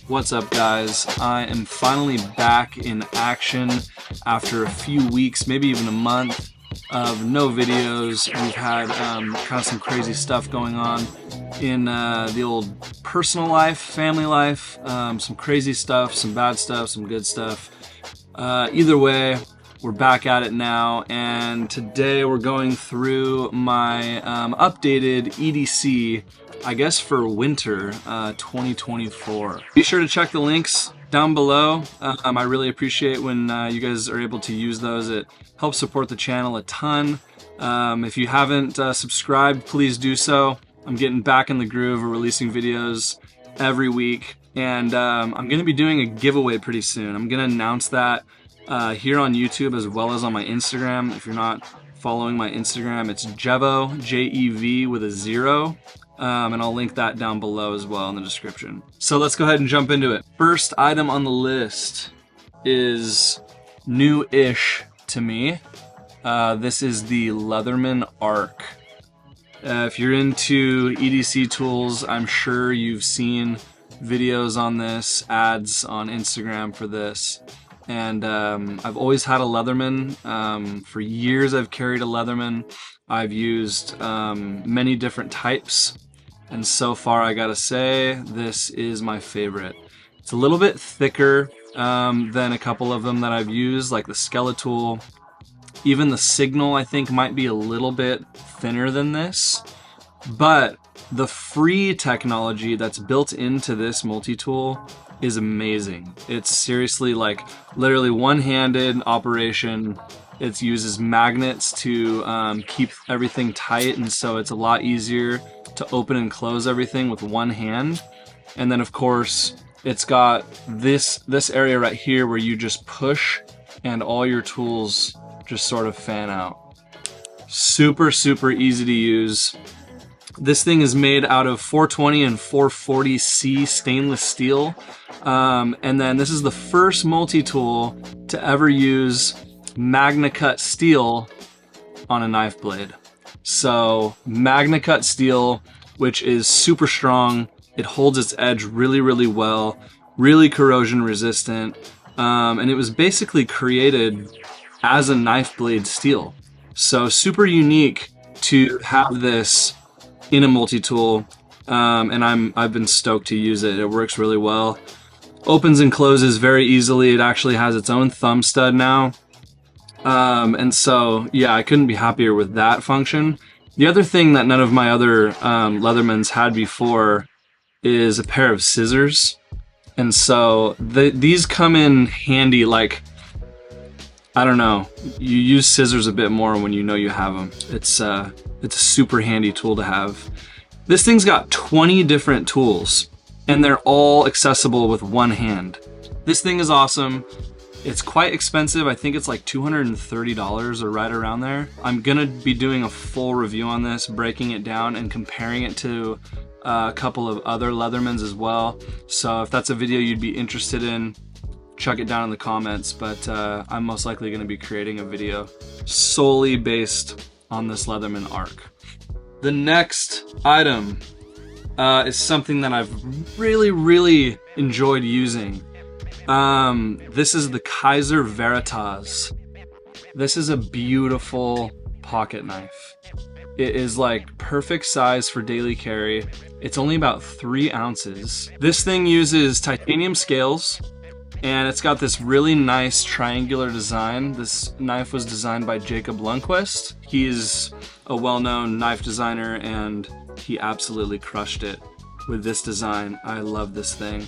What's up, guys? I am finally back in action after a few weeks, maybe even a month of no videos. We've had kind of some crazy stuff going on in the old personal life, family life, some crazy stuff, some bad stuff, some good stuff. Either way, we're back at it now, and today we're going through my updated EDC, I guess for winter 2024. Be sure to check the links down below. I really appreciate when you guys are able to use those. It helps support the channel a ton. If you haven't subscribed, please do so. I'm getting back in the groove of releasing videos every week, and I'm going to be doing a giveaway pretty soon. I'm going to announce that here on YouTube as well as on my Instagram. If you're not following my Instagram, it's Jevo, J-E-V with a 0. And I'll link that down below as well in the description. So let's go ahead and jump into it. First item on the list is new-ish to me. This is the Leatherman ARC. If you're into EDC tools, I'm sure you've seen videos on this, ads on Instagram for this. And I've always had a Leatherman. For years I've carried a Leatherman. I've used many different types, and so far I gotta say this is my favorite. It's a little bit thicker than a couple of them that I've used, like the Skeletal. Even the Signal I think might be a little bit thinner than this, but the free technology that's built into this multi-tool is amazing. It's seriously like literally one-handed operation. It uses magnets to keep everything tight, and so it's a lot easier to open and close everything with one hand. And then of course it's got this area right here where you just push and all your tools just sort of fan out. Super easy to use. This thing is made out of 420 and 440C stainless steel. And then this is the first multi-tool to ever use Magna Cut steel on a knife blade. So Magna Cut steel, which is super strong. It holds its edge really well, really corrosion resistant. And it was basically created as a knife blade steel. So super unique to have this in a multi-tool, and I've been stoked to use it. It works really well. Opens and closes very easily. It actually has its own thumb stud now. And so, yeah, I couldn't be happier with that function. The other thing that none of my other Leathermans had before is a pair of scissors. And so these come in handy. Like, I don't know, you use scissors a bit more when you know you have them. It's a super handy tool to have. This thing's got 20 different tools, and they're all accessible with one hand. This thing is awesome. It's quite expensive. I think it's like $230 or right around there. I'm gonna be doing a full review on this, breaking it down and comparing it to a couple of other Leathermans as well. So if that's a video you'd be interested in, chuck it down in the comments, but I'm most likely gonna be creating a video solely based on this Leatherman ARC. The next item is something that I've really enjoyed using. This is the Kizer Varatas. This is a beautiful pocket knife. It is like perfect size for daily carry. It's only about 3 ounces. This thing uses titanium scales, and it's got this really nice triangular design. This knife was designed by Jacob Lundquist. He's a well-known knife designer, and he absolutely crushed it with this design. I love this thing.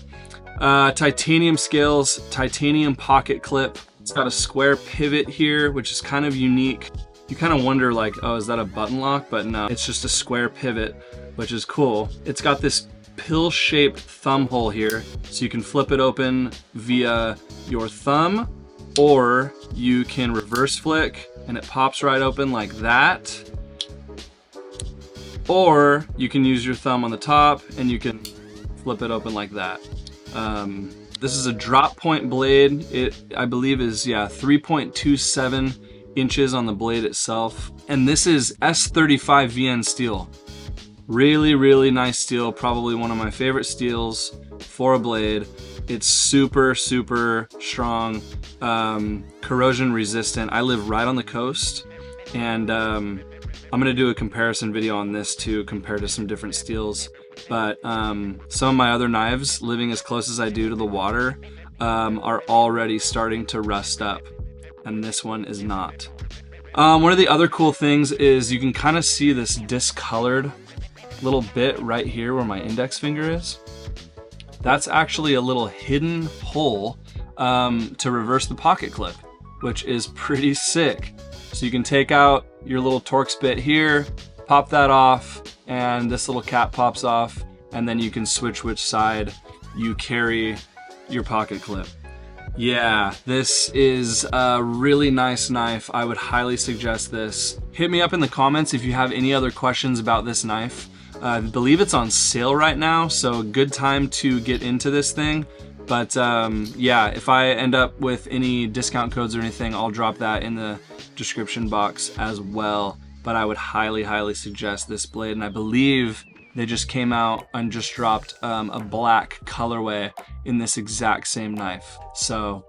Titanium scales, titanium pocket clip. It's got a square pivot here, which is kind of unique. You kind of wonder like, oh, is that a button lock? But no, it's just a square pivot, which is cool. It's got this pill-shaped thumb hole here, so you can flip it open via your thumb, or you can reverse flick and it pops right open like that. Or you can use your thumb on the top and you can flip it open like that. This is a drop point blade. It, I believe, is 3.27 inches on the blade itself. And this is S35 VN steel. Really nice steel, probably one of my favorite steels for a blade. It's super, super strong, corrosion resistant. I live right on the coast, and I'm gonna do a comparison video on this too, compared to some different steels. But some of my other knives, living as close as I do to the water, are already starting to rust up, and this one is not. One of the other cool things is you can kind of see this discolored little bit right here where my index finger is. That's actually a little hidden hole to reverse the pocket clip, which is pretty sick. So you can take out your little Torx bit here, pop that off, and this little cap pops off, and then you can switch which side you carry your pocket clip. Yeah, this is a really nice knife. I would highly suggest this. Hit me up in the comments if you have any other questions about this knife. I believe it's on sale right now, so good time to get into this thing. But yeah, if I end up with any discount codes or anything, I'll drop that in the description box as well. But I would highly, highly suggest this blade, and I believe they just came out and just dropped a black colorway in this exact same knife. So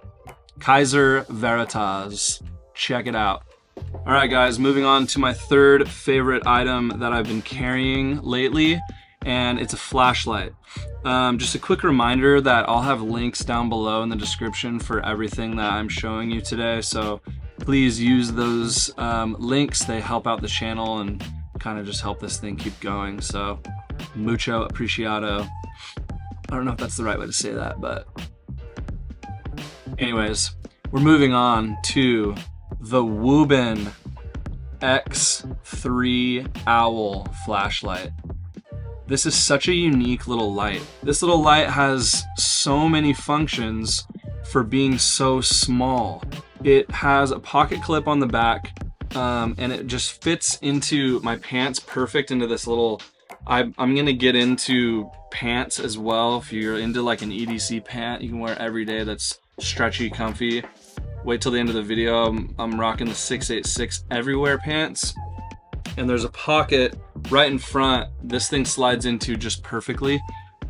Kizer Varatas, check it out. All right guys, moving on to my third favorite item that I've been carrying lately, and it's a flashlight. Just a quick reminder that I'll have links down below in the description for everything that I'm showing you today, so please use those links. They help out the channel and kind of just help this thing keep going, so mucho apreciado. I don't know if that's the right way to say that, but anyways, we're moving on to the Wuben X3 Owl Flashlight. This is such a unique little light. This little light has so many functions for being so small. It has a pocket clip on the back, and it just fits into my pants perfect into this little, I'm gonna get into pants as well. If you're into like an EDC pant you can wear every day that's stretchy, comfy. Wait till the end of the video. I'm rocking the 686 Everywhere pants, and there's a pocket right in front this thing slides into just perfectly,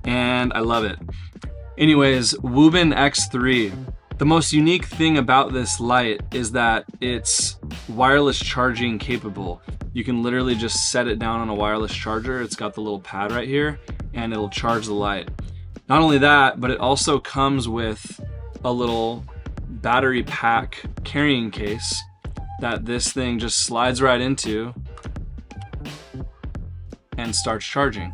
and I love it. Anyways, Wuben X3. The most unique thing about this light is that it's wireless charging capable. You can literally just set it down on a wireless charger. It's got the little pad right here, and it'll charge the light. Not only that, but it also comes with a little battery pack carrying case that this thing just slides right into and starts charging.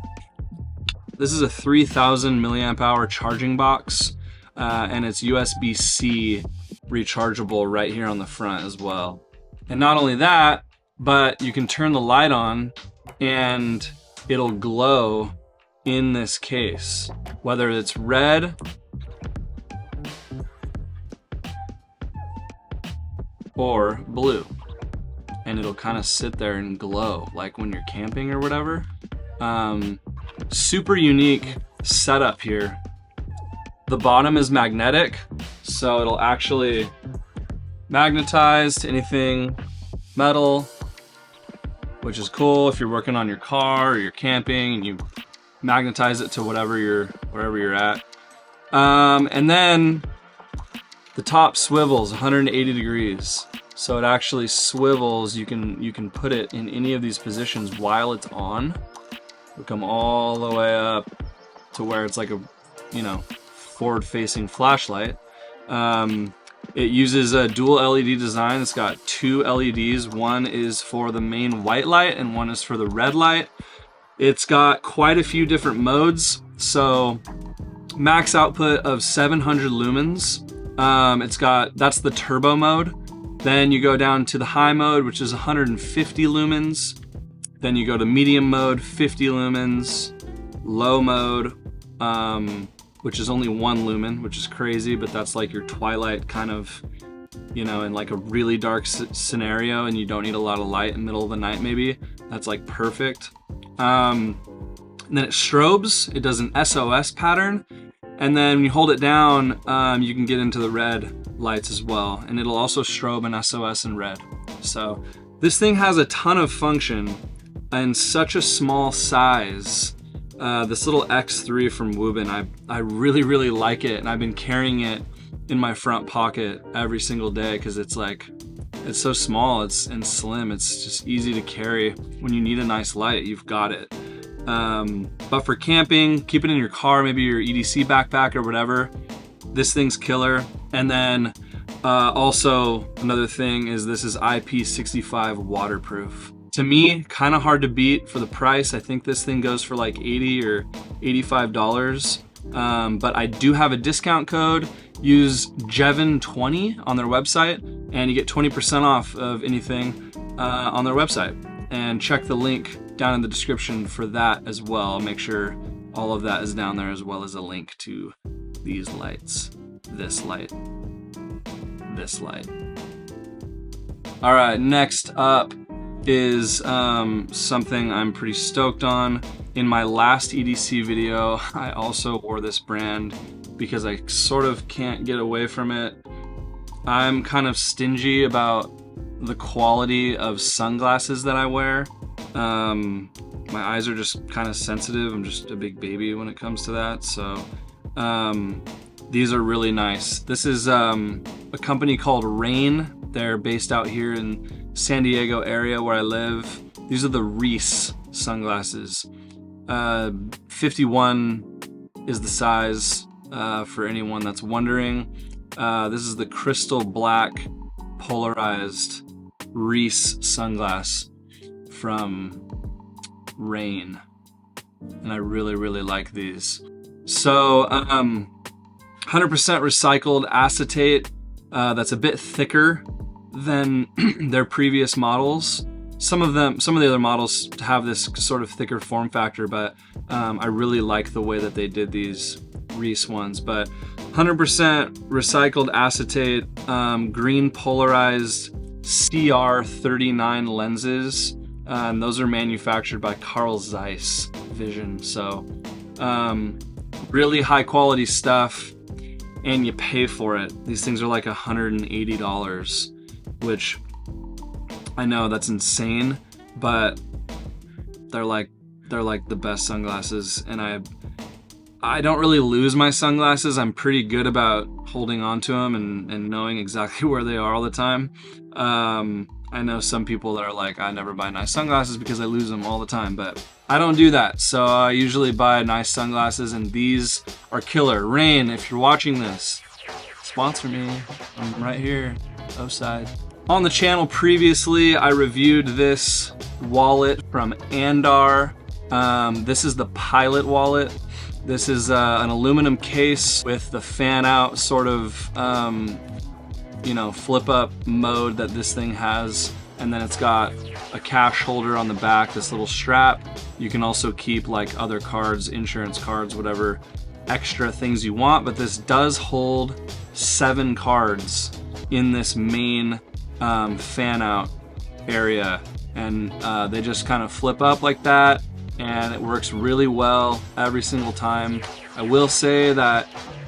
This is a 3000 milliamp hour charging box, and it's USB-C rechargeable right here on the front as well. And not only that, but you can turn the light on and it'll glow in this case, whether it's red or blue, and it'll kind of sit there and glow like when you're camping or whatever. Super unique setup here. The bottom is magnetic, so it'll actually magnetize to anything metal, which is cool if you're working on your car or you're camping and you magnetize it to wherever you're at. And then the top swivels 180 degrees, so it actually swivels. You can put it in any of these positions while it's on. It'll come all the way up to where it's like a, you know, forward-facing flashlight. It uses a dual LED design. It's got two LEDs. One is for the main white light and one is for the red light. It's got quite a few different modes. So max output of 700 lumens. That's the turbo mode. Then you go down to the high mode, which is 150 lumens. Then you go to medium mode, 50 lumens. Low mode, which is only 1 lumen, which is crazy, but that's like your twilight kind of, you know, in like a really dark scenario and you don't need a lot of light in the middle of the night maybe. That's like perfect. And then it strobes. It does an SOS pattern. And then when you hold it down, you can get into the red lights as well. And it'll also strobe an SOS in red. So this thing has a ton of function in such a small size This little X3 from Wuben, I really like it, and I've been carrying it in my front pocket every single day because it's so small, and slim. It's just easy to carry. When you need a nice light, you've got it. But for camping, keep it in your car, maybe your EDC backpack or whatever. This thing's killer. And then also another thing is this is IP65 waterproof. To me, kind of hard to beat for the price. I think this thing goes for like $80 or $85. But I do have a discount code. Use Jevin20 on their website and you get 20% off of anything on their website. And check the link down in the description for that as well. I'll make sure all of that is down there, as well as a link to these lights, this light, this light. All right, next up is something I'm pretty stoked on. In my last EDC video, I also wore this brand because I sort of can't get away from it. I'm kind of stingy about the quality of sunglasses that I wear. My eyes are just kind of sensitive. I'm just a big baby when it comes to that. So these are really nice. This is a company called Raen. They're based out here in San Diego area where I live. These are the Rece sunglasses. 51 is the size for anyone that's wondering. This is the crystal black polarized Rece sunglass from Raen, and I really like these. So 100% recycled acetate, that's a bit thicker than their previous models. Some of the other models have this sort of thicker form factor, but I really like the way that they did these Rece ones. But 100% recycled acetate, green polarized CR39 lenses, and those are manufactured by Carl Zeiss Vision. So really high quality stuff, and you pay for it. These things are like $180, which I know that's insane, but they're like the best sunglasses. And I don't really lose my sunglasses. I'm pretty good about holding on to them and knowing exactly where they are all the time. I know some people that are like, I never buy nice sunglasses because I lose them all the time, but I don't do that. So I usually buy nice sunglasses, and these are killer. Raen, if you're watching this, sponsor me. I'm right here, O-side. On the channel previously, I reviewed this wallet from Andar. This is the Pilot wallet. This is an aluminum case with the fan out sort of, flip up mode that this thing has. And then it's got a cash holder on the back, this little strap. You can also keep like other cards, insurance cards, whatever extra things you want. But this does hold 7 cards in this main fan out area, and they just kind of flip up like that, and it works really well every single time. I will say that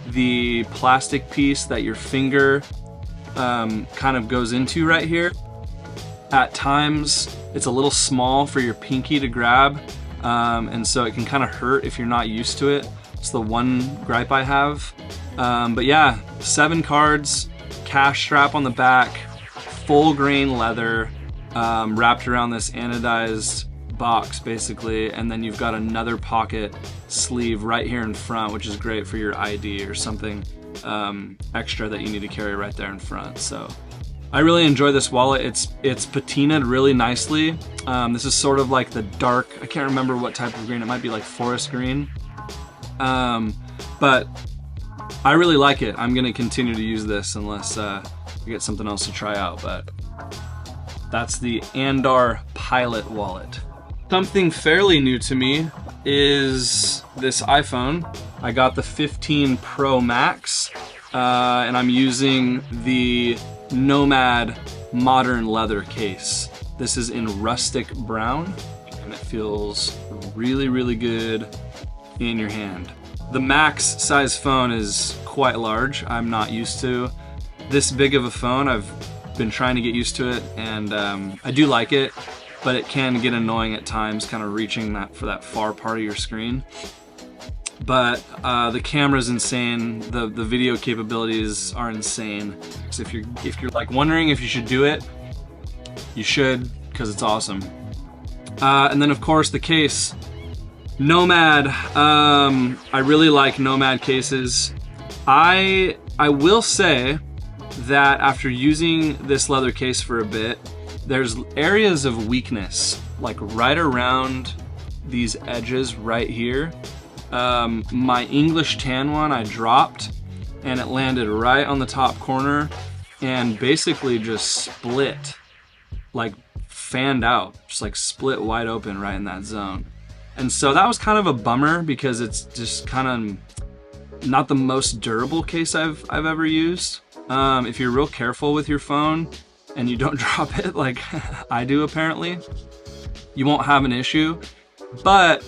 the plastic piece that your finger kind of goes into right here, at times it's a little small for your pinky to grab, and so it can kind of hurt if you're not used to it. It's the one gripe I have. But yeah, 7 cards, cash strap on the back, full grain leather, wrapped around this anodized box basically, and then you've got another pocket sleeve right here in front, which is great for your ID or something extra that you need to carry right there in front. So I really enjoy this wallet. It's patinaed really nicely. This is sort of like the dark, I can't remember what type of green, it might be like forest green, but I really like it. I'm gonna continue to use this unless I get something else to try out, but that's the Andar Pilot wallet. Something fairly new to me is this iPhone. I got the 15 Pro Max, and I'm using the Nomad modern leather case. This is in rustic brown, and it feels really good in your hand. The Max size phone is quite large. I'm not used to this big of a phone. I've been trying to get used to it, and I do like it. but it can get annoying at times, kind of reaching for that far part of your screen. But the camera's insane. The video capabilities are insane. So if you're like wondering if you should do it, you should, because it's awesome. And then of course the case, Nomad. I really like Nomad cases. I will say that after using this leather case for a bit, there's areas of weakness, like right around these edges right here. My English tan one I dropped, and it landed right on the top corner and basically just split, like fanned out, just like split wide open right in that zone. And so that was kind of a bummer, because it's just kind of not the most durable case I've ever used. If you're real careful with your phone and you don't drop it like I do apparently, you won't have an issue. But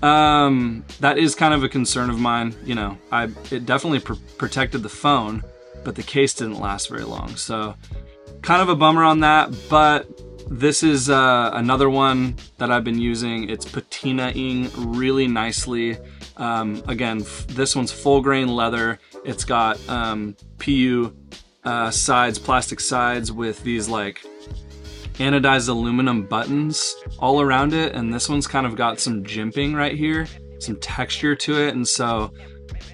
that is kind of a concern of mine. You know, it definitely protected the phone, but the case didn't last very long. So kind of a bummer on that, but this is another one that I've been using. It's patinaing really nicely. Again, this one's full grain leather. It's got PU sides, plastic sides with these like anodized aluminum buttons all around it, and this one's kind of got some jimping right here, some texture to it, and so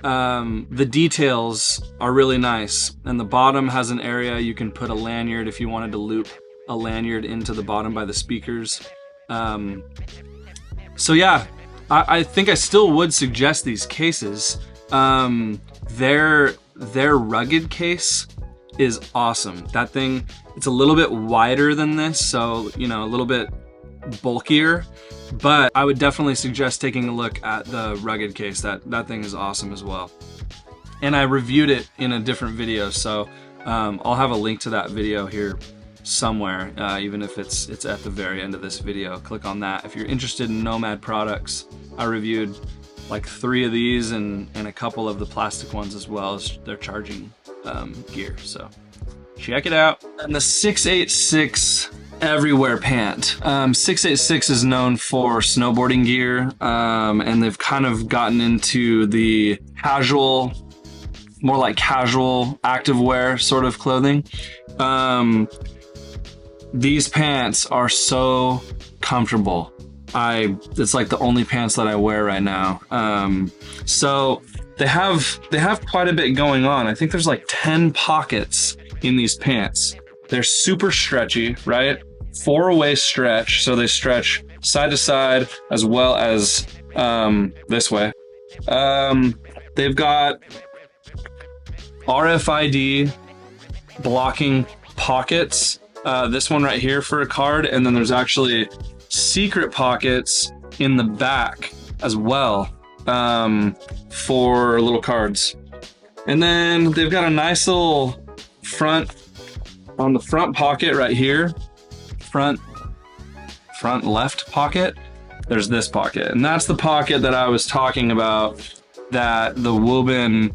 the details are really nice. And the bottom has an area you can put a lanyard if you wanted to loop a lanyard into the bottom by the speakers. So yeah, I think I still would suggest these cases. Their rugged case is awesome. That thing, it's a little bit wider than this, so you know, a little bit bulkier, but I would definitely suggest taking a look at the rugged case. That thing is awesome as well. And I reviewed it in a different video, so I'll have a link to that video here somewhere, even if it's at the very end of this video. Click on that if you're interested in Nomad products. I reviewed like 3 of these and a couple of the plastic ones as well as their charging gear, so check it out. And the 686 Everywhere Pant. 686 is known for snowboarding gear, and they've kind of gotten into the casual, more like casual activewear sort of clothing. These pants are so comfortable. It's like the only pants that I wear right now. So they have quite a bit going on. I think there's like 10 pockets in these pants. They're super stretchy, right? 4-way stretch, so they stretch side to side as well as this way. They've got RFID blocking pockets. This one right here for a card, and then there's actually secret pockets in the back as well for little cards. And then they've got a nice little front on the front pocket right here. Front left pocket. There's this pocket, and that's the pocket that I was talking about, that the Wuben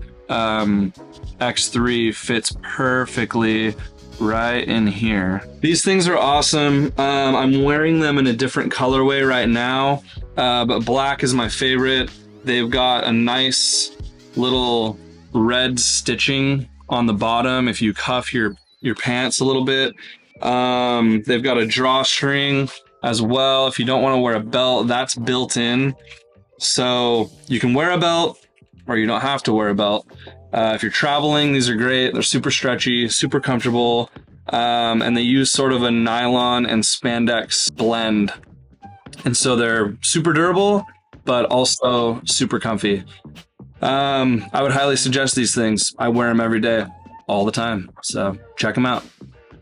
X3 fits perfectly right in here. These things are awesome. I'm wearing them in a different colorway right now, but black is my favorite. They've got a nice little red stitching on the bottom if you cuff your pants a little bit. They've got a drawstring as well. If you don't want to wear a belt, that's built in, so you can wear a belt or you don't have to wear a belt. If you're traveling, these are great. They're super stretchy, super comfortable, and they use sort of a nylon and spandex blend. And so they're super durable, but also super comfy. I would highly suggest these things. I wear them every day, all the time, so check them out.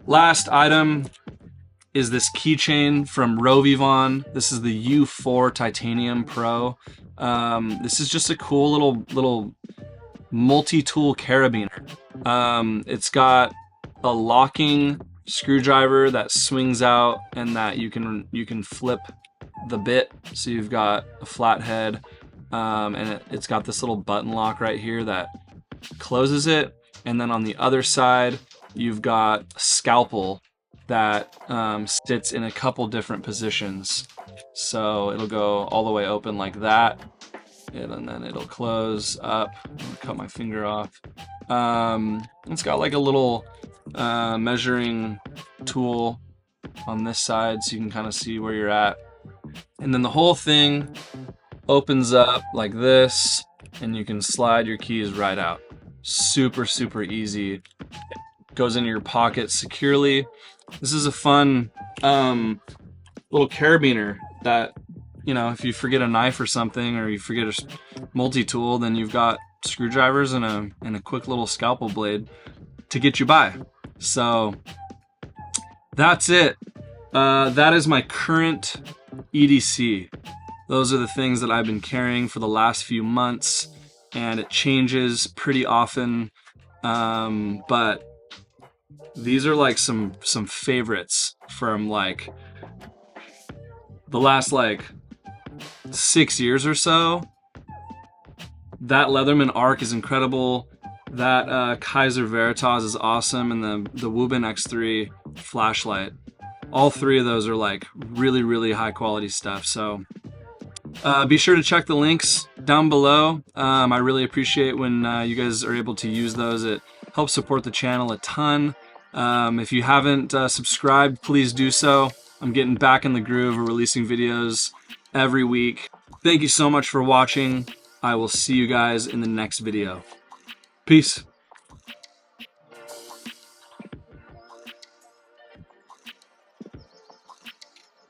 Last item is this keychain from Rovyvon. This is the U4 Titanium Pro. This is just a cool little multi-tool carabiner. It's got a locking screwdriver that swings out, and that you can flip the bit, so you've got a flat head, and it's got this little button lock right here that closes it. And then on the other side, you've got a scalpel that sits in a couple different positions. So it'll go all the way open like that, and then it'll close up. Cut my finger off. It's got like a little measuring tool on this side, so you can kind of see where you're at. And then the whole thing opens up like this, and you can slide your keys right out. Super, super easy. Goes into your pocket securely. This is a fun little carabiner that, you know, if you forget a knife or something, or you forget a multi-tool, then you've got screwdrivers and a quick little scalpel blade to get you by. So that's it. That is my current EDC. Those are the things that I've been carrying for the last few months, and it changes pretty often, but these are like some favorites from like the last like 6 years or so. That Leatherman ARC is incredible. That Kizer Varatas is awesome, and the Wuben X3 Flashlight. All three of those are like really, really high quality stuff. So be sure to check the links down below. I really appreciate when you guys are able to use those. It helps support the channel a ton. If you haven't subscribed, please do so. I'm getting back in the groove of releasing videos every week. Thank you so much for watching. I will see you guys in the next video. Peace.